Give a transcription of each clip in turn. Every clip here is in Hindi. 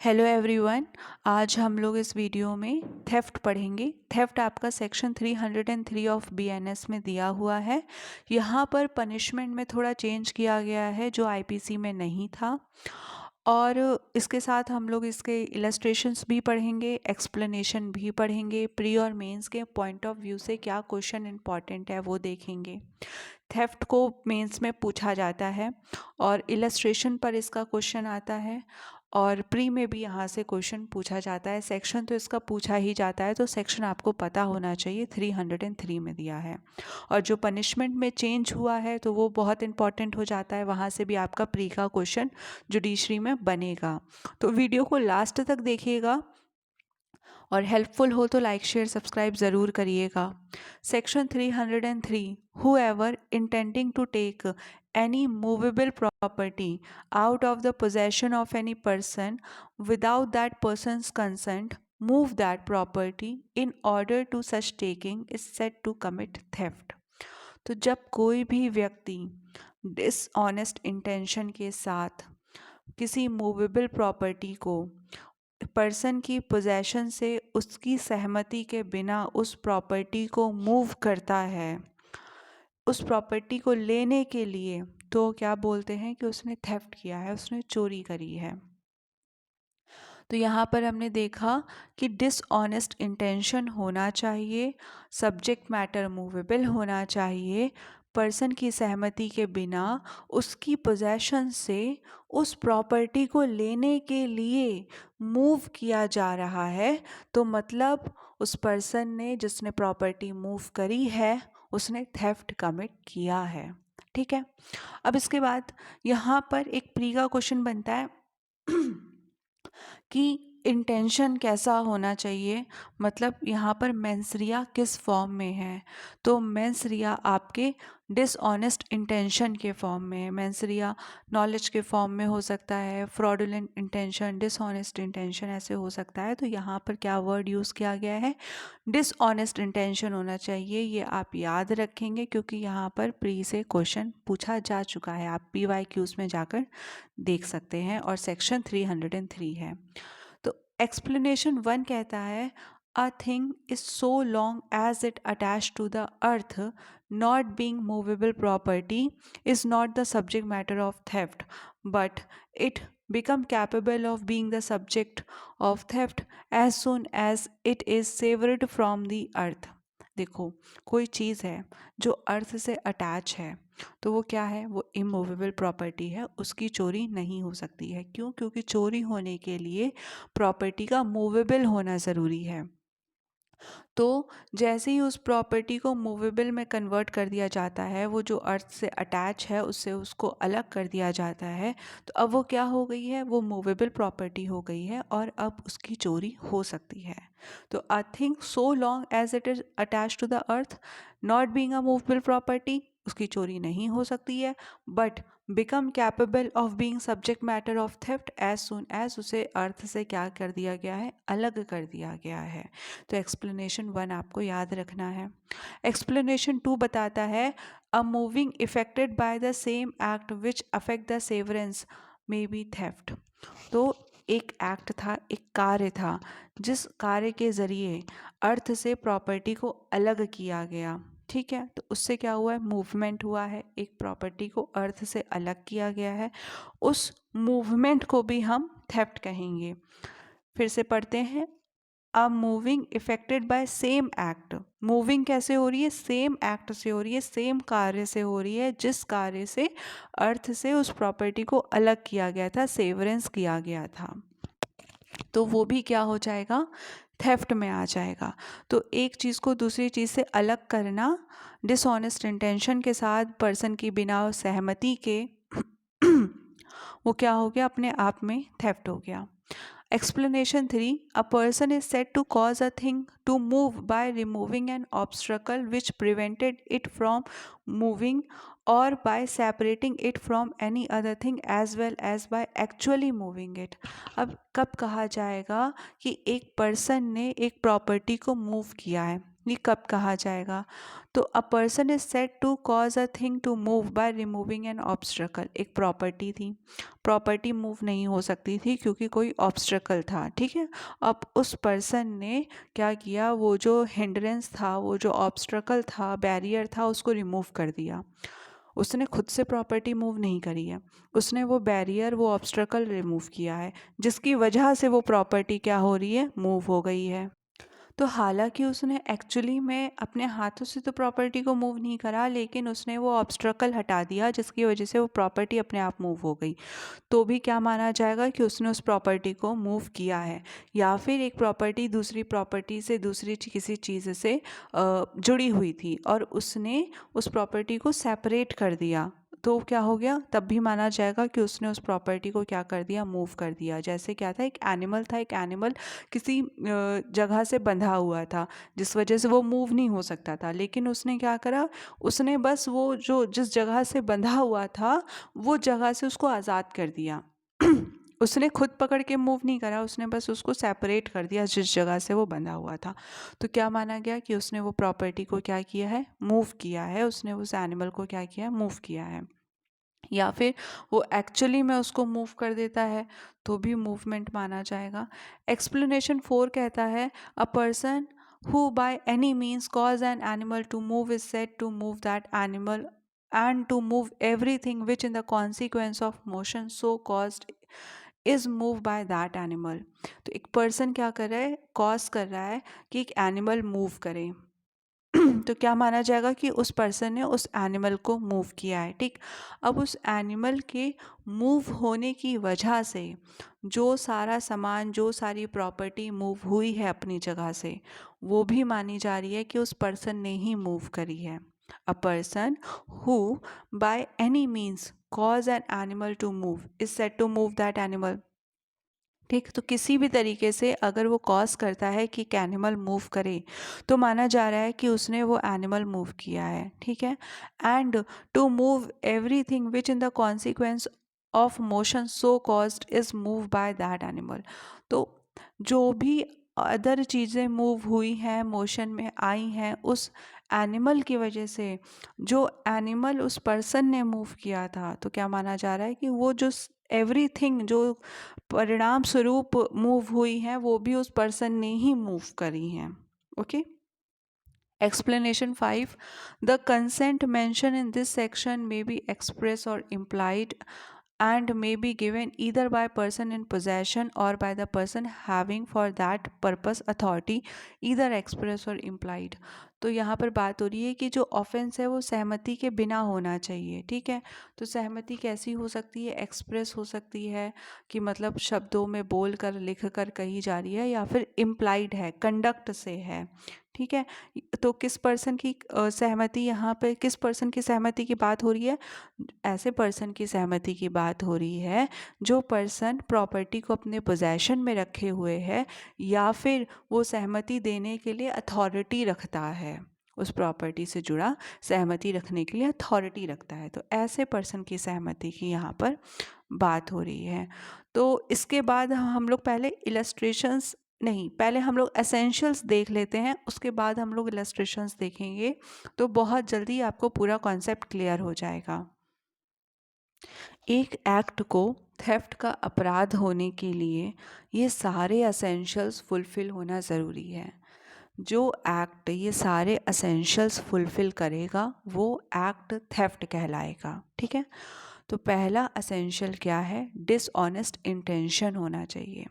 Hello everyone. आज हम लोग इस वीडियो में थेफ्ट पढ़ेंगे। थेफ्ट आपका सेक्शन 303 ऑफ बीएनएस में दिया हुआ है। यहाँ पर पनिशमेंट में थोड़ा चेंज किया गया है जो आईपीसी में नहीं था, और इसके साथ हम लोग इसके इलस्ट्रेशंस भी पढ़ेंगे, एक्सप्लेनेशन भी पढ़ेंगे, प्री और मेंस के पॉइंट ऑफ व्यू से क्या क्वेश्चन इंपॉर्टेंट है वो देखेंगे। थेफ्ट को मेंस में पूछा जाता है और इलस्ट्रेशन पर इसका क्वेश्चन आता है, और प्री में भी यहाँ से क्वेश्चन पूछा जाता है। सेक्शन तो इसका पूछा ही जाता है, तो सेक्शन आपको पता होना चाहिए, 303 में दिया है। और जो पनिशमेंट में चेंज हुआ है तो वो बहुत इंपॉर्टेंट हो जाता है, वहाँ से भी आपका प्री का क्वेश्चन जुडिशरी में बनेगा। तो वीडियो को लास्ट तक देखिएगा और हेल्पफुल हो तो लाइक शेयर सब्सक्राइब ज़रूर करिएगा। Section 303, whoever intending to take any movable property out of the possession of any person without that person's consent move that property in order to such taking is said to commit theft। तो जब कोई भी व्यक्ति डिसऑनेस्ट इंटेंशन के साथ किसी मूवेबल प्रॉपर्टी को पर्सन की पोजेशन से उसकी सहमति के बिना उस प्रॉपर्टी को मूव करता है, उस प्रॉपर्टी को लेने के लिए, तो क्या बोलते हैं कि उसने थेफ्ट किया है, उसने चोरी करी है। तो यहाँ पर हमने देखा कि डिसऑनेस्ट इंटेंशन होना चाहिए, सब्जेक्ट मैटर मूवेबल होना चाहिए, पर्सन की सहमति के बिना उसकी पोजेशन से उस प्रॉपर्टी को लेने के लिए मूव किया जा रहा है। तो मतलब उस पर्सन ने, जिसने प्रॉपर्टी मूव करी है, उसने थेफ्ट कमिट किया है। ठीक है। अब इसके बाद यहाँ पर एक प्री का क्वेश्चन बनता है कि इंटेंशन कैसा होना चाहिए, मतलब यहाँ पर मेंसरिया किस फॉर्म में है। तो मेंसरिया आपके डिसऑनेस्ट इंटेंशन के फॉर्म में है। मेंसरिया नॉलेज के फॉर्म में हो सकता है, फ्रॉडुलेंट इंटेंशन, डिसऑनेस्ट इंटेंशन ऐसे हो सकता है। तो यहाँ पर क्या वर्ड यूज़ किया गया है, डिसऑनेस्ट इंटेंशन होना चाहिए। ये आप याद रखेंगे क्योंकि यहाँ पर प्री से क्वेश्चन पूछा जा चुका है, आप PYQs में जाकर देख सकते हैं, और सेक्शन 303 है। तो एक्सप्लेनेशन 1 कहता है, a thing is so long as it attach to the earth not being movable property is not the subject matter of theft but it become capable of being the subject of theft as soon as it is severed from the earth। देखो, कोई चीज़ है जो अर्थ से अटैच है तो वो क्या है, वो इमूवेबल प्रॉपर्टी है, उसकी चोरी नहीं हो सकती है। क्यों? क्योंकि चोरी होने के लिए प्रॉपर्टी का मूवेबल होना ज़रूरी है। तो जैसे ही उस प्रॉपर्टी को मूवेबल में कन्वर्ट कर दिया जाता है, वो जो अर्थ से अटैच है उससे उसको अलग कर दिया जाता है, तो अब वो क्या हो गई है, वो मूवेबल प्रॉपर्टी हो गई है और अब उसकी चोरी हो सकती है। तो a thing so long as it is attach to the earth not being a movable property, उसकी चोरी नहीं हो सकती है, but become capable of being subject matter of theft as soon as उसे अर्थ से क्या कर दिया गया है, अलग कर दिया गया है। तो एक्सप्लेनेशन 1 आपको याद रखना है। एक्सप्लेनेशन 2 बताता है, अ moving effected by the same act which affect the severance may be theft. तो एक एक्ट था, एक कार्य था, जिस कार्य के ज़रिए अर्थ से प्रॉपर्टी को अलग किया गया। ठीक है, तो उससे क्या हुआ है, मूवमेंट हुआ है, एक प्रॉपर्टी को अर्थ से अलग किया गया है, उस मूवमेंट को भी हम थेफ्ट कहेंगे। फिर से पढ़ते हैं, a moving effected by same act. Moving कैसे हो रही है, सेम एक्ट से हो रही है, सेम कार्य से हो रही है, जिस कार्य से अर्थ से उस प्रॉपर्टी को अलग किया गया था, सेवरेंस किया गया था, तो वो भी क्या हो जाएगा, थेफ्ट में आ जाएगा। तो एक चीज़ को दूसरी चीज़ से अलग करना डिसऑनेस्ट इंटेंशन के साथ पर्सन की बिना सहमति के वो क्या हो गया, अपने आप में थेफ्ट हो गया। Explanation 3, a person is said to cause a thing to move by removing an obstacle which prevented it from moving or by separating it from any other thing as well as by actually moving it। अब कब कहा जाएगा कि एक पर्सन ने एक प्रॉपर्टी को मूव किया है, ये कब कहा जाएगा? तो a person is said to cause a thing to move by removing an obstacle. एक प्रॉपर्टी थी, प्रॉपर्टी मूव नहीं हो सकती थी क्योंकि कोई ऑब्स्ट्रकल था, ठीक है। अब उस पर्सन ने क्या किया, वो जो हिंड्रेंस था, वो जो ऑब्स्ट्रकल था, बैरियर था, उसको रिमूव कर दिया। उसने खुद से प्रॉपर्टी मूव नहीं करी है, उसने वो बैरियर, वो ऑब्स्ट्रकल रिमूव किया है, जिसकी वजह से वो प्रॉपर्टी क्या हो रही है, मूव हो गई है। तो हालांकि उसने एक्चुअली में अपने हाथों से तो प्रॉपर्टी को मूव नहीं करा, लेकिन उसने वो ऑब्स्ट्रकल हटा दिया जिसकी वजह से वो प्रॉपर्टी अपने आप मूव हो गई। तो भी क्या माना जाएगा कि उसने उस प्रॉपर्टी को मूव किया है। या फिर एक प्रॉपर्टी दूसरी प्रॉपर्टी से, किसी चीज़ से जुड़ी हुई थी और उसने उस प्रॉपर्टी को सेपरेट कर दिया, तो क्या हो गया, तब भी माना जाएगा कि उसने उस प्रॉपर्टी को क्या कर दिया, मूव कर दिया। जैसे क्या था, एक एनिमल था, एक एनिमल किसी जगह से बंधा हुआ था जिस वजह से वो मूव नहीं हो सकता था, लेकिन उसने क्या करा, उसने बस वो जो जिस जगह से बंधा हुआ था वो जगह से उसको आज़ाद कर दिया। उसने खुद पकड़ के मूव नहीं करा, उसने बस उसको सेपरेट कर दिया जिस जगह से वो बंधा हुआ था। तो क्या माना गया कि उसने वो प्रॉपर्टी को क्या किया है, मूव किया है, उसने उस एनिमल को क्या किया है, मूव किया है। या फिर वो एक्चुअली में उसको मूव कर देता है तो भी मूवमेंट माना जाएगा। एक्सप्लेनेशन 4 कहता है a person who by any means cause an animal to move is said to move that animal and to move everything which in the consequence of motion so caused is move by that animal. तो एक पर्सन क्या कर रहा है, कॉज कर रहा है कि एक एनिमल मूव करे तो क्या माना जाएगा कि उस पर्सन ने उस एनिमल को मूव किया है, ठीक। अब उस एनिमल के मूव होने की वजह से जो सारा सामान, जो सारी प्रॉपर्टी मूव हुई है अपनी जगह से, वो भी मानी जा रही है कि उस पर्सन ने ही मूव करी है। A person who by any means cause an animal to move is said to move that animal, ठीक। तो किसी भी तरीके से अगर वो कॉज करता है कि एक एनिमल मूव करे तो माना जा रहा है कि उसने वो एनिमल मूव किया है, ठीक है। And to move everything which in the consequence of motion so caused is move by that animal. तो जो भी अदर चीज़ें मूव हुई हैं, मोशन में आई हैं, उस एनिमल की वजह से, जो एनिमल उस पर्सन ने मूव किया था, तो क्या माना जा रहा है कि वो जो एवरीथिंग जो परिणाम स्वरूप मूव हुई हैं वो भी उस पर्सन ने ही मूव करी हैं। Okay. Explanation 5. The consent mentioned in this section may be express or implied and may be given either by person in possession or by the person having for that purpose authority, either express or implied. तो यहाँ पर बात हो रही है कि जो ऑफेंस है वो सहमति के बिना होना चाहिए, ठीक है। तो सहमति कैसी हो सकती है, एक्सप्रेस हो सकती है कि मतलब शब्दों में बोल कर, लिख कर कही जा रही है, या फिर इम्प्लाइड है, कंडक्ट से है, ठीक है। तो किस पर्सन की सहमति, यहाँ पे किस पर्सन की सहमति की बात हो रही है, ऐसे पर्सन की सहमति की बात हो रही है जो पर्सन प्रॉपर्टी को अपने पोजेशन में रखे हुए है या फिर वो सहमति देने के लिए अथॉरिटी रखता है, उस प्रॉपर्टी से जुड़ा सहमति रखने के लिए अथॉरिटी रखता है। तो ऐसे पर्सन की सहमति की यहाँ पर बात हो रही है। तो इसके बाद हम लोग पहले इलस्ट्रेशंस, नहीं, पहले हम लोग एसेंशियल्स देख लेते हैं, उसके बाद हम लोग इलस्ट्रेशंस देखेंगे, तो बहुत जल्दी आपको पूरा कॉन्सेप्ट क्लियर हो जाएगा। एक एक्ट को थेफ्ट का अपराध होने के लिए ये सारे एसेंशियल्स फुलफ़िल होना ज़रूरी है। जो एक्ट ये सारे एसेंशियल्स फुलफ़िल करेगा वो एक्ट थेफ्ट कहलाएगा, ठीक है। तो पहला एसेंशियल क्या है, डिसऑनेस्ट इंटेंशन होना चाहिए।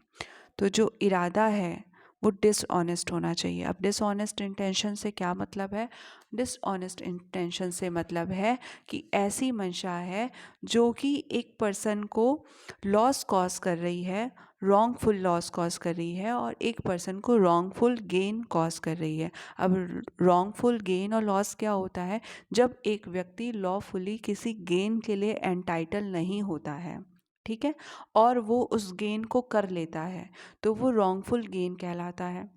तो जो इरादा है वो डिसऑनेस्ट होना चाहिए। अब डिसऑनेस्ट इंटेंशन से क्या मतलब है, डिसऑनेस्ट इंटेंशन से मतलब है कि ऐसी मंशा है जो कि एक पर्सन को लॉस कॉज कर रही है, रॉन्गफुल लॉस कॉज कर रही है, और एक पर्सन को रॉन्गफुल गेन कॉज कर रही है। अब रॉन्गफुल गेन और लॉस क्या होता है, जब एक व्यक्ति लॉफुली किसी गेन के लिए एंटाइटल नहीं होता है, ठीक है, और वो उस गेन को कर लेता है, तो वो रॉन्गफुल गेन कहलाता है।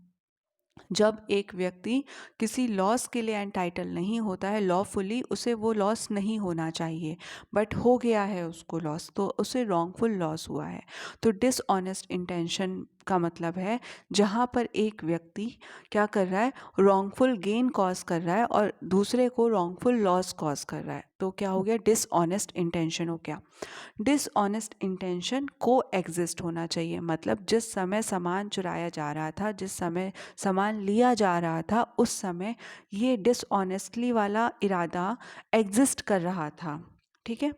जब एक व्यक्ति किसी लॉस के लिए एंटाइटल नहीं होता है लॉफुली, उसे वो लॉस नहीं होना चाहिए, बट हो गया है उसको लॉस, तो उसे रॉन्गफुल लॉस हुआ है। तो डिसऑनेस्ट इंटेंशन का मतलब है जहाँ पर एक व्यक्ति क्या कर रहा है, रॉन्गफुल गेन कॉज कर रहा है और दूसरे को रॉन्गफुल लॉस कॉज कर रहा है। तो क्या हो गया, डिसऑनेस्ट इंटेंशन हो गया। डिसऑनेस्ट इंटेंशन को एग्जिस्ट होना चाहिए, मतलब जिस समय सामान चुराया जा रहा था, जिस समय सामान लिया जा रहा था, उस समय ये डिसऑनेस्टली वाला इरादा एग्जिस्ट कर रहा था। ठीक है,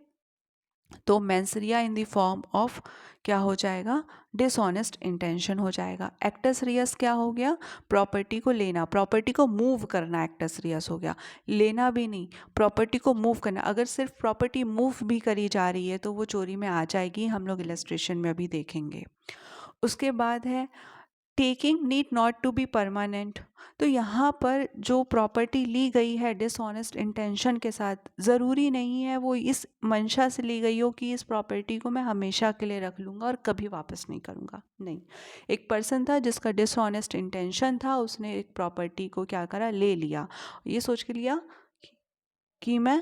तो mens rea in the form of क्या हो जाएगा, डिसऑनेस्ट इंटेंशन हो जाएगा। एक्टस रियस क्या हो गया, प्रॉपर्टी को लेना, प्रॉपर्टी को मूव करना एक्टस रियस हो गया। लेना भी नहीं, प्रॉपर्टी को मूव करना। अगर सिर्फ प्रॉपर्टी मूव भी करी जा रही है तो वो चोरी में आ जाएगी, हम लोग इलस्ट्रेशन में अभी देखेंगे। उसके बाद है taking need not to be permanent. तो यहाँ पर जो प्रॉपर्टी ली गई है डिसऑनेस्ट इंटेंशन के साथ, ज़रूरी नहीं है वो इस मंशा से ली गई हो कि इस प्रॉपर्टी को मैं हमेशा के लिए रख लूँगा और कभी वापस नहीं करूँगा। नहीं, एक पर्सन था जिसका डिसऑनेस्ट इंटेंशन था, उसने एक प्रॉपर्टी को क्या करा, ले लिया, ये सोच के लिया कि मैं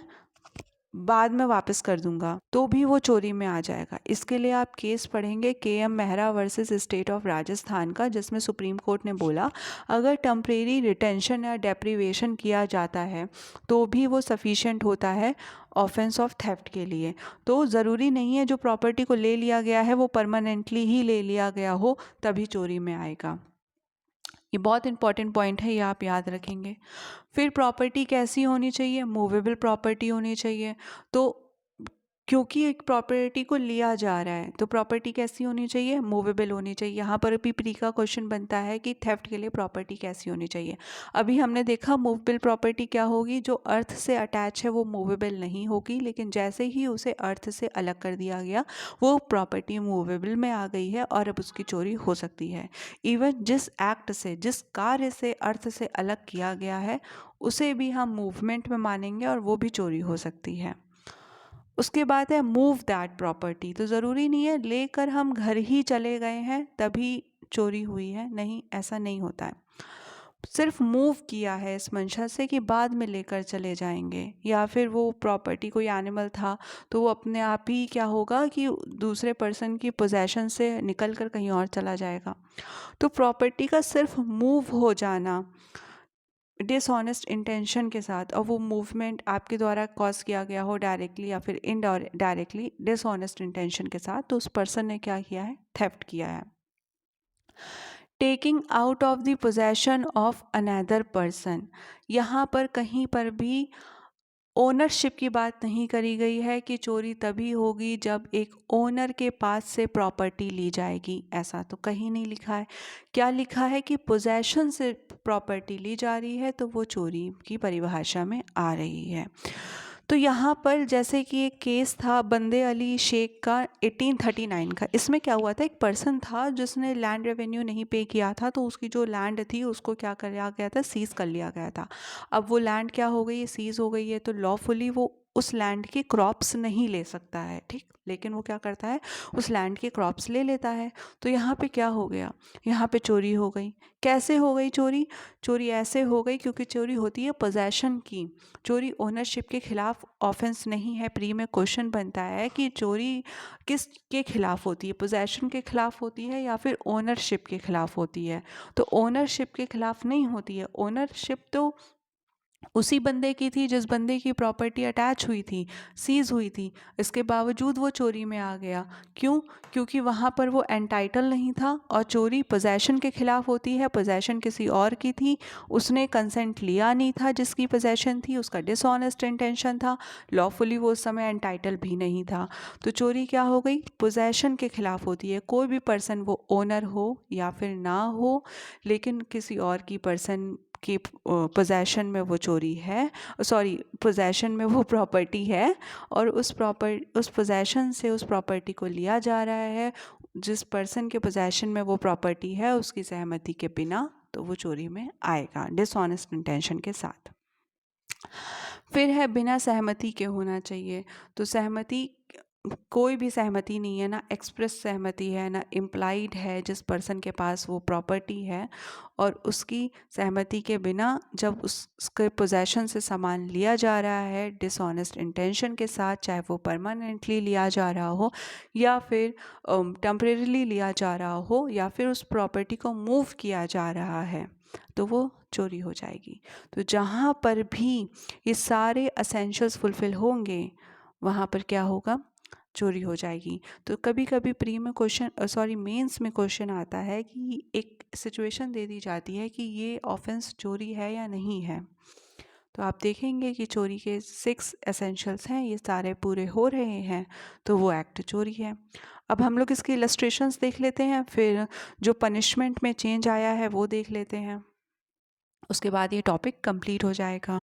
बाद में वापस कर दूंगा, तो भी वो चोरी में आ जाएगा। इसके लिए आप केस पढ़ेंगे KM. Mehra versus state of Rajasthan का, जिसमें सुप्रीम कोर्ट ने बोला अगर टेम्परेरी रिटेंशन या डेप्रीवेशन किया जाता है तो भी वो सफिशिएंट होता है ऑफेंस ऑफ थेफ्ट के लिए। तो ज़रूरी नहीं है जो प्रॉपर्टी को ले लिया गया है वो परमानेंटली ही ले लिया गया हो तभी चोरी में आएगा। ये बहुत इंपॉर्टेंट पॉइंट है, ये आप याद रखेंगे। फिर प्रॉपर्टी कैसी होनी चाहिए, मूवेबल प्रॉपर्टी होनी चाहिए। तो क्योंकि एक प्रॉपर्टी को लिया जा रहा है तो प्रॉपर्टी कैसी होनी चाहिए, मूवेबल होनी चाहिए। यहाँ पर भी प्री का क्वेश्चन बनता है कि थेफ्ट के लिए प्रॉपर्टी कैसी होनी चाहिए। अभी हमने देखा मूवेबल प्रॉपर्टी क्या होगी, जो अर्थ से अटैच है वो मूवेबल नहीं होगी, लेकिन जैसे ही उसे अर्थ से अलग कर दिया गया वो प्रॉपर्टी मूवेबल में आ गई है और अब उसकी चोरी हो सकती है। इवन जिस एक्ट से, जिस कार्य से अर्थ से अलग किया गया है उसे भी हम मूवमेंट में मानेंगे और वो भी चोरी हो सकती है। उसके बाद है मूव दैट प्रॉपर्टी। तो ज़रूरी नहीं है लेकर हम घर ही चले गए हैं तभी चोरी हुई है, नहीं, ऐसा नहीं होता है। सिर्फ मूव किया है इस मंशा से कि बाद में लेकर चले जाएंगे, या फिर वो प्रॉपर्टी कोई एनिमल था तो वो अपने आप ही क्या होगा कि दूसरे पर्सन की पोजेशन से निकल कर कहीं और चला जाएगा। तो प्रॉपर्टी का सिर्फ मूव हो जाना डिसऑनेस्ट इंटेंशन के साथ, और वो मूवमेंट आपके द्वारा कॉज किया गया हो डायरेक्टली या फिर इनडायरेक्टली डिसऑनेस्ट इंटेंशन के साथ, तो उस पर्सन ने क्या किया है, थेफ्ट किया है। Taking out of the possession of another person, यहाँ पर कहीं पर भी ओनरशिप की बात नहीं करी गई है कि चोरी तभी होगी जब एक ओनर के पास से प्रॉपर्टी ली जाएगी, ऐसा तो कहीं नहीं लिखा है। क्या लिखा है कि पोजेशन से प्रॉपर्टी ली जा रही है तो वो चोरी की परिभाषा में आ रही है। तो यहाँ पर जैसे कि एक केस था बंदे अली शेख का 1839 का, इसमें क्या हुआ था, एक पर्सन था जिसने लैंड रेवेन्यू नहीं पे किया था तो उसकी जो लैंड थी उसको क्या किया गया था, सीज कर लिया गया था। अब वो लैंड क्या हो गई है, सीज हो गई है, तो लॉफुली वो उस लैंड के क्रॉप्स नहीं ले सकता है, ठीक, लेकिन वो क्या करता है, उस लैंड के क्रॉप्स ले लेता है। तो यहाँ पे क्या हो गया, यहाँ पे चोरी हो गई। कैसे हो गई चोरी, चोरी ऐसे हो गई क्योंकि चोरी होती है पोजेशन की, चोरी ओनरशिप के खिलाफ ऑफेंस नहीं है। प्री में क्वेश्चन बनता है कि चोरी किस के खिलाफ होती है, पोजेशन के खिलाफ होती है या फिर ओनरशिप के खिलाफ होती है। तो ओनरशिप के खिलाफ नहीं होती है, ओनरशिप तो उसी बंदे की थी जिस बंदे की प्रॉपर्टी अटैच हुई थी, सीज हुई थी, इसके बावजूद वो चोरी में आ गया। क्यों, क्योंकि वहाँ पर वो एंटाइटल नहीं था, और चोरी पोजेशन के खिलाफ होती है, पोजेशन किसी और की थी, उसने कंसेंट लिया नहीं था जिसकी पोजेशन थी, उसका डिसऑनेस्ट इंटेंशन था, लॉफुली वो उस समय एंटाइटल भी नहीं था। तो चोरी क्या हो गई, पोजेशन के खिलाफ होती है। कोई भी पर्सन वो ओनर हो या फिर ना हो, लेकिन किसी और की पर्सन की पोजेशन में वो चोरी है, सॉरी पोजेशन में वो प्रॉपर्टी है, और उस पोजेशन से उस प्रॉपर्टी को लिया जा रहा है, जिस पर्सन के पोजेशन में वो प्रॉपर्टी है उसकी सहमति के बिना, तो वो चोरी में आएगा डिसऑनेस्ट इंटेंशन के साथ। फिर है बिना सहमति के होना चाहिए। तो सहमति कोई भी सहमति नहीं है, ना एक्सप्रेस सहमति है ना इम्प्लाइड है जिस पर्सन के पास वो प्रॉपर्टी है, और उसकी सहमति के बिना जब उसके पोजेशन से सामान लिया जा रहा है डिसऑनेस्ट इंटेंशन के साथ, चाहे वो परमानेंटली लिया जा रहा हो या फिर टेम्परेरीली लिया जा रहा हो या फिर उस प्रॉपर्टी को मूव किया जा रहा है, तो वो चोरी हो जाएगी। तो जहाँ पर भी ये सारे असेंशियल्स फुलफिल होंगे वहाँ पर क्या होगा, चोरी हो जाएगी। तो कभी कभी प्री में क्वेश्चन मेंस में क्वेश्चन आता है कि एक सिचुएशन दे दी जाती है कि ये ऑफेंस चोरी है या नहीं है, तो आप देखेंगे कि चोरी के 6 एसेंशियल्स हैं, ये सारे पूरे हो रहे हैं तो वो एक्ट चोरी है। अब हम लोग इसके इलस्ट्रेशंस देख लेते हैं, फिर जो पनिशमेंट में चेंज आया है वो देख लेते हैं, उसके बाद ये टॉपिक कंप्लीट हो जाएगा।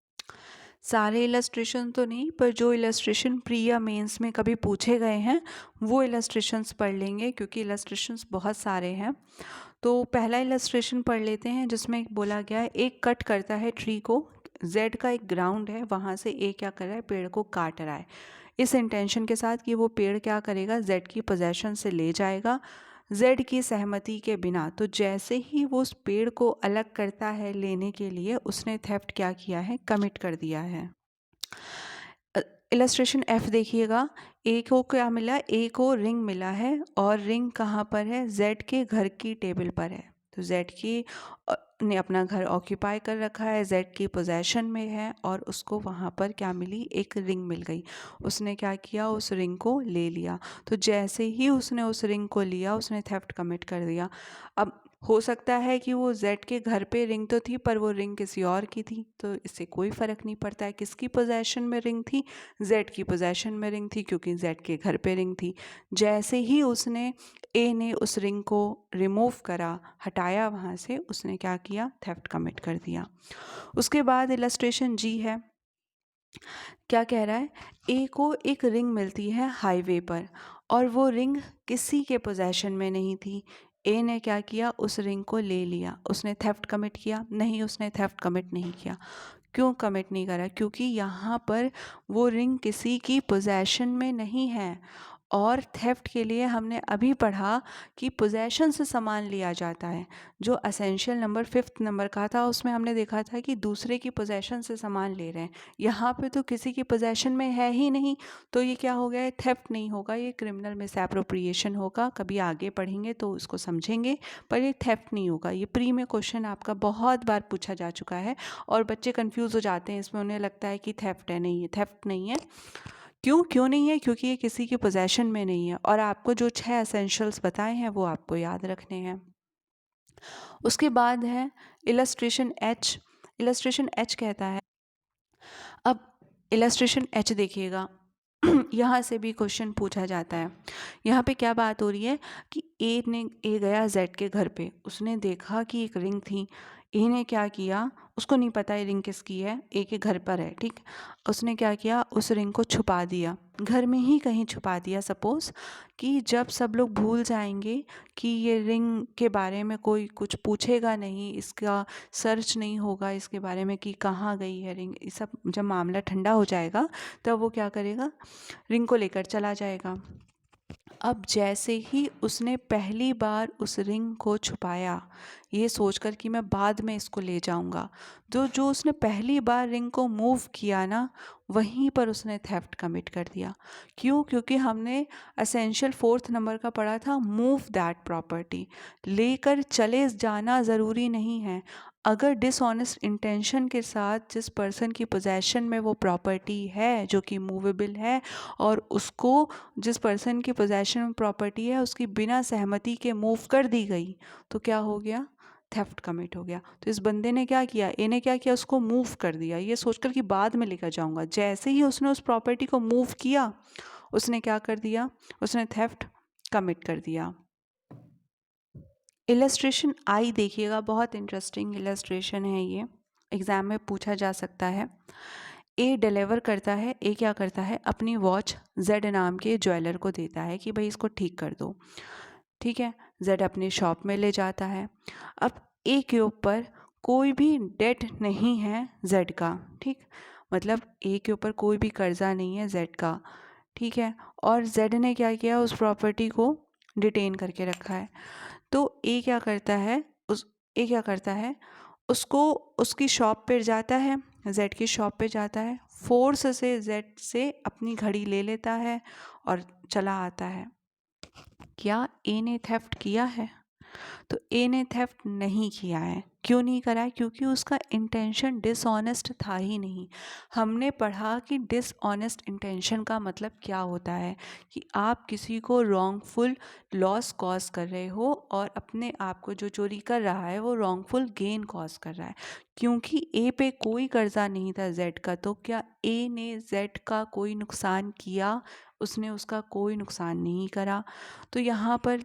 सारे इलस्ट्रेशन तो नहीं, पर जो इलस्ट्रेशन प्री या मेंस में कभी पूछे गए हैं वो इलस्ट्रेशंस पढ़ लेंगे, क्योंकि इलस्ट्रेशंस बहुत सारे हैं। तो पहला इलस्ट्रेशन पढ़ लेते हैं जिसमें बोला गया है एक कट करता है ट्री को, जेड का एक ग्राउंड है, वहाँ से ए क्या कर रहा है, पेड़ को काट रहा है इस इंटेंशन के साथ कि वो पेड़ क्या करेगा, जेड की पोजेशन से ले जाएगा जेड की सहमति के बिना। तो जैसे ही वो उस पेड़ को अलग करता है लेने के लिए, उसने थेफ्ट क्या किया है, कमिट कर दिया है। इलस्ट्रेशन एफ देखिएगा, ए को क्या मिला, ए को रिंग मिला है और रिंग कहाँ पर है, जेड के घर की टेबल पर है। तो जेड की ने अपना घर ऑक्यूपाई कर रखा है, जेड की पोजेशन में है और उसको वहाँ पर क्या मिली, एक रिंग मिल गई। उसने क्या किया, उस रिंग को ले लिया। तो जैसे ही उसने उस रिंग को लिया उसने थेफ्ट कमिट कर दिया। अब हो सकता है कि वो जेड के घर पे रिंग तो थी पर वो रिंग किसी और की थी, तो इससे कोई फ़र्क नहीं पड़ता है किसकी पोजेशन में रिंग थी, जेड की पोजेशन में रिंग थी क्योंकि जेड के घर पे रिंग थी। जैसे ही उसने ए ने उस रिंग को रिमूव करा, हटाया वहाँ से, उसने क्या किया, थेफ्ट कमिट कर दिया। उसके बाद इलस्ट्रेशन जी है, क्या कह रहा है, ए को एक रिंग मिलती है हाईवे पर और वो रिंग किसी के पोजेशन में नहीं थी। ए ने क्या किया, उस रिंग को ले लिया। उसने थेफ्ट कमिट किया? नहीं, उसने थेफ्ट कमिट नहीं किया। क्यों कमिट नहीं करा? क्योंकि यहाँ पर वो रिंग किसी की पोजेशन में नहीं है, और थेफ्ट के लिए हमने अभी पढ़ा कि पोजेशन से सामान लिया जाता है। जो असेंशियल नंबर 5th नंबर का था उसमें हमने देखा था कि दूसरे की पोजेशन से सामान ले रहे हैं, यहाँ पे तो किसी की पोजेशन में है ही नहीं, तो ये क्या हो गया है, थेफ्ट नहीं होगा, ये क्रिमिनल मिसएप्रोप्रिएशन होगा। कभी आगे पढ़ेंगे तो उसको समझेंगे, पर ये थेफ्ट नहीं होगा। ये प्री में क्वेश्चन आपका बहुत बार पूछा जा चुका है और बच्चे कंफ्यूज हो जाते हैं इसमें, उन्हें लगता है कि थेफ्ट है। नहीं, ये थेफ्ट नहीं है। क्यों नहीं है? क्योंकि ये किसी के पोजेशन में नहीं है और आपको जो 6 एसेंशियल्स बताए हैं वो आपको याद रखने हैं। उसके बाद है इलस्ट्रेशन एच। इलस्ट्रेशन एच कहता है, अब इलस्ट्रेशन एच देखिएगा, यहाँ से भी क्वेश्चन पूछा जाता है। यहाँ पे क्या बात हो रही है कि ए गया जेड के घर पे, उसने देखा कि एक रिंग थी। ए ने क्या किया, उसको नहीं पता ये रिंग किसकी है, ए के घर पर है, ठीक। उसने क्या किया, उस रिंग को छुपा दिया, घर में ही कहीं छुपा दिया। सपोज़ कि जब सब लोग भूल जाएंगे कि ये रिंग के बारे में कोई कुछ पूछेगा नहीं, इसका सर्च नहीं होगा इसके बारे में कि कहाँ गई है रिंग, ये सब जब मामला ठंडा हो जाएगा तब वो क्या करेगा, रिंग को लेकर चला जाएगा। अब जैसे ही उसने पहली बार उस रिंग को छुपाया, ये सोचकर कि मैं बाद में इसको ले जाऊंगा, तो जो उसने पहली बार रिंग को मूव किया ना, वहीं पर उसने थेफ्ट कमिट कर दिया। क्यों? क्योंकि हमने असेंशियल 4th नंबर का पढ़ा था, मूव दैट प्रॉपर्टी, लेकर चले जाना ज़रूरी नहीं है। अगर डिसऑनेस्ट इंटेंशन के साथ जिस पर्सन की पोजेशन में वो प्रॉपर्टी है जो कि मूवेबल है, और उसको जिस पर्सन की पोजेशन में प्रॉपर्टी है उसकी बिना सहमति के मूव कर दी गई, तो क्या हो गया, थेफ्ट कमिट हो गया। तो इस बंदे ने क्या किया, ए ने क्या किया, उसको मूव कर दिया ये सोचकर कि बाद में लेकर जाऊंगा। जैसे ही उसने उस प्रॉपर्टी को मूव किया, उसने क्या कर दिया, उसने थेफ्ट कमिट कर दिया। इलस्ट्रेशन आई देखिएगा, बहुत इंटरेस्टिंग इलस्ट्रेशन है ये, एग्ज़ाम में पूछा जा सकता है। ए डिलीवर करता है, ए क्या करता है, अपनी वॉच जेड नाम के ज्वेलर को देता है कि भाई इसको ठीक कर दो, ठीक है। जेड अपनी शॉप में ले जाता है। अब ए के ऊपर कोई भी डेट नहीं है जेड का, ठीक, मतलब ए के ऊपर कोई भी कर्जा नहीं है जेड का, ठीक है, और जेड ने क्या किया, उस प्रॉपर्टी को डिटेन करके रखा है। तो ए क्या करता है, ए क्या करता है, उसको उसकी शॉप पे जाता है, जेड की शॉप पे जाता है, फोर्स से जेड से अपनी घड़ी ले लेता है और चला आता है। क्या ए ने थेफ्ट किया है? तो ए ने थेफ्ट नहीं किया है। क्यों नहीं करा है? क्योंकि उसका इंटेंशन डिसऑनेस्ट था ही नहीं। हमने पढ़ा कि डिसऑनेस्ट इंटेंशन का मतलब क्या होता है, कि आप किसी को रॉन्गफुल लॉस कॉज कर रहे हो और अपने आप को जो चोरी कर रहा है वो रॉन्गफुल गेन कॉज कर रहा है। क्योंकि ए पे कोई कर्जा नहीं था जेड का, तो क्या ए ने जेड का कोई नुकसान किया? उसने उसका कोई नुकसान नहीं करा। तो यहाँ पर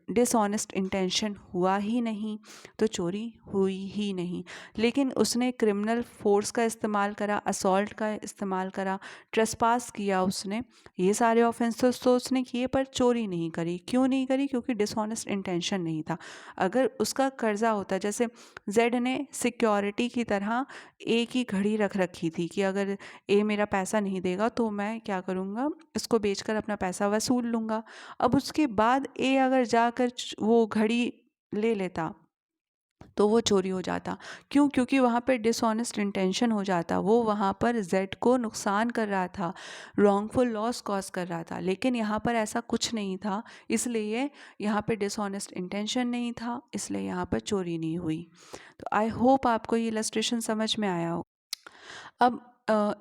डिसऑनेस्ट इंटेंशन हुआ ही नहीं, तो चोरी हुई ही नहीं। लेकिन उसने क्रिमिनल फोर्स का इस्तेमाल करा, असॉल्ट का इस्तेमाल करा, ट्रेसपास किया उसने, ये सारे ऑफेंसेस तो उसने किए, पर चोरी नहीं करी। क्यों नहीं करी? क्योंकि डिसऑनेस्ट इंटेंशन नहीं था। अगर उसका कर्जा होता, जैसे जेड ने सिक्योरिटी की तरह ए की घड़ी रख रखी थी कि अगर ए मेरा पैसा नहीं देगा तो मैं क्या करूँगा, इसको बेचकर अपना पैसा वसूल लूँगा। अब उसके बाद ए अगर जाकर वो घड़ी ले लेता तो वो चोरी हो जाता। क्यों? क्योंकि वहाँ पे डिसऑनेस्ट इंटेंशन हो जाता, वो वहाँ पर जेड को नुकसान कर रहा था, रॉन्गफुल लॉस कॉज कर रहा था। लेकिन यहाँ पर ऐसा कुछ नहीं था, इसलिए यहाँ पे डिसऑनेस्ट इंटेंशन नहीं था, इसलिए यहाँ पर चोरी नहीं हुई। तो आई होप आपको ये इलस्ट्रेशन समझ में आया हो। अब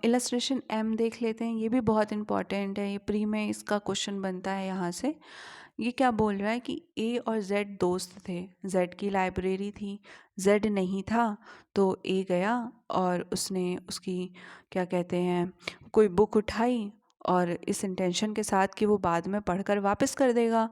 इलस्ट्रेशन एम देख लेते हैं, ये भी बहुत इंपॉर्टेंट है, ये प्री में इसका क्वेश्चन बनता है यहाँ से। ये क्या बोल रहा है कि ए और जेड दोस्त थे, जेड की लाइब्रेरी थी, जेड नहीं था, तो ए गया और उसने उसकी क्या कहते हैं कोई बुक उठाई, और इस इंटेंशन के साथ कि वो बाद में पढ़कर वापस कर देगा,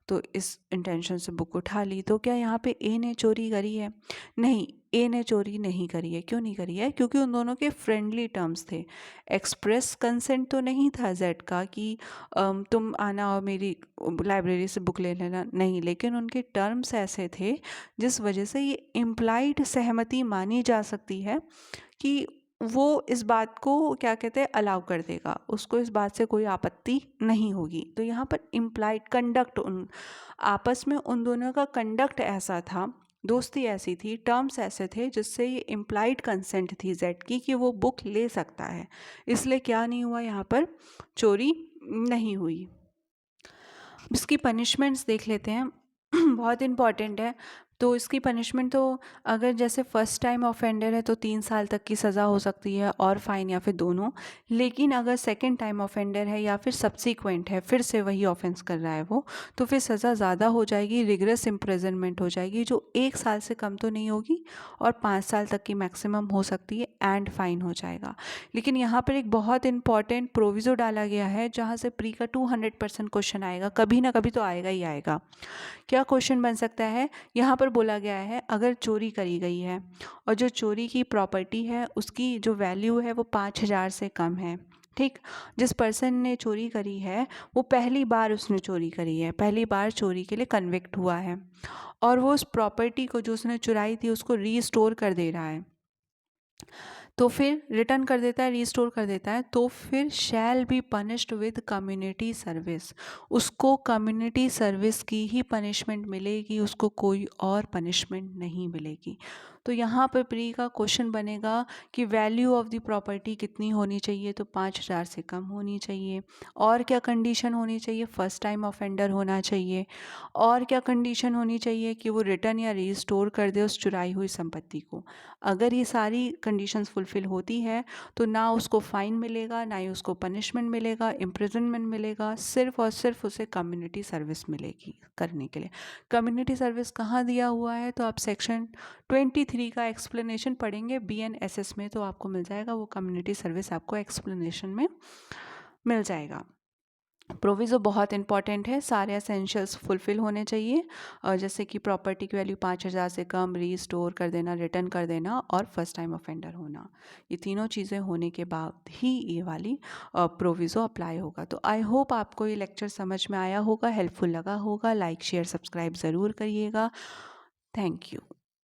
तो इस इंटेंशन से बुक उठा ली। तो क्या यहाँ पे ए ने चोरी करी है? नहीं, ए ने चोरी नहीं करी है। क्यों नहीं करी है? क्योंकि उन दोनों के फ्रेंडली टर्म्स थे। एक्सप्रेस कंसेंट तो नहीं था जेड का कि तुम आना और मेरी लाइब्रेरी से बुक ले लेना, नहीं। लेकिन उनके टर्म्स ऐसे थे जिस वजह से ये इम्प्लाइड सहमति मानी जा सकती है कि वो इस बात को क्या कहते हैं अलाउ कर देगा, उसको इस बात से कोई आपत्ति नहीं होगी। तो यहाँ पर इम्प्लाइड कंडक्ट, उन आपस में उन दोनों का कंडक्ट ऐसा था, दोस्ती ऐसी थी, टर्म्स ऐसे थे जिससे ये इम्प्लाइड कंसेंट थी जेड की कि वो बुक ले सकता है। इसलिए क्या नहीं हुआ, यहाँ पर चोरी नहीं हुई। इसकी पनिशमेंट्स देख लेते हैं बहुत इम्पॉर्टेंट है। तो इसकी पनिशमेंट तो अगर जैसे फर्स्ट टाइम ऑफेंडर है तो 3 साल तक की सज़ा हो सकती है और फाइन या फिर दोनों। लेकिन अगर सेकंड टाइम ऑफेंडर है या फिर सब्सिक्वेंट है, फिर से वही ऑफेंस कर रहा है वो, तो फिर सज़ा ज़्यादा हो जाएगी, रिग्रेस इम्प्रिजनमेंट हो जाएगी जो 1 साल से कम तो नहीं होगी और 5 साल तक की मैक्सिमम हो सकती है, एंड फाइन हो जाएगा। लेकिन यहाँ पर एक बहुत इंपॉर्टेंट प्रोविज़ो डाला गया है जहाँ से प्री का 200% क्वेश्चन आएगा, कभी ना कभी तो आएगा ही आएगा। क्या क्वेश्चन बन सकता है? यहाँ पर बोला गया है अगर चोरी करी गई है और जो चोरी की प्रॉपर्टी है उसकी जो वैल्यू है वो 5,000 से कम है, ठीक, जिस पर्सन ने चोरी करी है वो पहली बार उसने चोरी करी है, पहली बार चोरी के लिए कन्विक्ट हुआ है, और वो उस प्रॉपर्टी को जो उसने चुराई थी उसको रीस्टोर कर दे रहा है, तो फिर रिटर्न कर देता है, रीस्टोर कर देता है, तो फिर shall be punished with community service, उसको कम्युनिटी सर्विस की ही पनिशमेंट मिलेगी, उसको कोई और पनिशमेंट नहीं मिलेगी। तो यहाँ पर प्री का क्वेश्चन बनेगा कि वैल्यू ऑफ द प्रॉपर्टी कितनी होनी चाहिए, तो 5,000 से कम होनी चाहिए। और क्या कंडीशन होनी चाहिए? फर्स्ट टाइम ऑफेंडर होना चाहिए। और क्या कंडीशन होनी चाहिए? कि वो रिटर्न या रीस्टोर कर दे उस चुराई हुई संपत्ति को। अगर ये सारी कंडीशंस फुलफ़िल होती है तो ना उसको फ़ाइन मिलेगा, ना ही उसको पनिशमेंट मिलेगा, इम्प्रिजनमेंट मिलेगा, सिर्फ़ और सिर्फ उसे कम्युनिटी सर्विस मिलेगी करने के लिए। कम्युनिटी सर्विस कहाँ दिया हुआ है? तो आप सेक्शन 23 का एक्सप्लेनेशन पढ़ेंगे BNSS में, तो आपको मिल जाएगा वो कम्युनिटी सर्विस, आपको एक्सप्लेनेशन में मिल जाएगा। प्रोविज़ो बहुत इंपॉर्टेंट है, सारे एसेंशियल्स फुलफ़िल होने चाहिए, और जैसे कि प्रॉपर्टी की वैल्यू 5,000 से कम, रीस्टोर कर देना, रिटर्न कर देना और फर्स्ट टाइम ऑफेंडर होना, ये तीनों चीज़ें होने के बाद ही ये वाली प्रोविज़ो अप्लाई होगा। तो आई होप आपको ये लेक्चर समझ में आया होगा, हेल्पफुल लगा होगा। लाइक शेयर सब्सक्राइब ज़रूर करिएगा। Thank you.